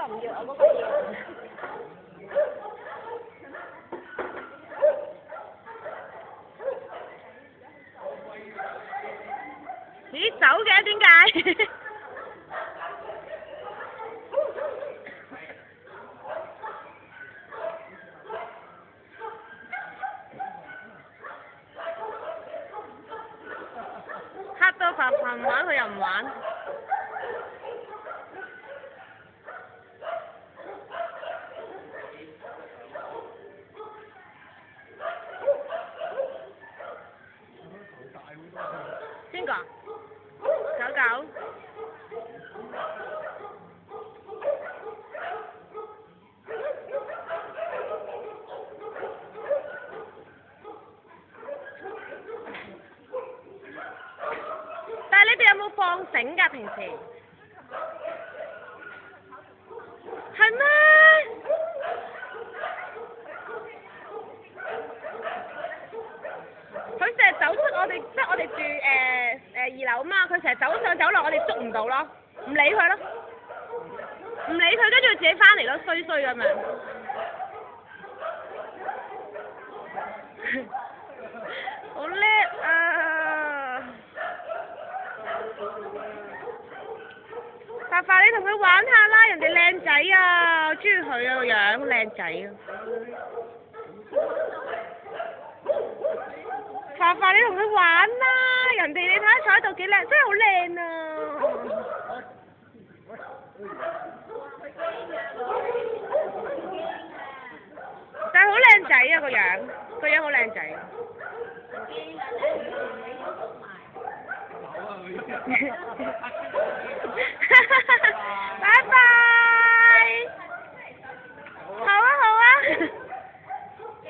唔要我嗰個要。咦，走嘅點解？黑到發飯玩佢又唔玩。邊個？狗狗。但係你哋有冇放繩㗎？平時？係咩？佢成日走出我哋，即係我哋住2樓嘛，佢成日走上走落，我哋捉唔到咯，唔理佢咯，唔理佢，跟住佢自己翻嚟咯，衰衰咁樣。好叻啊！發發，你同佢玩下啦，人哋靚仔啊，我中意佢啊個樣，靚仔啊！發發，你同佢玩啦，人哋你睇下坐喺度幾靚，真係好靚啊！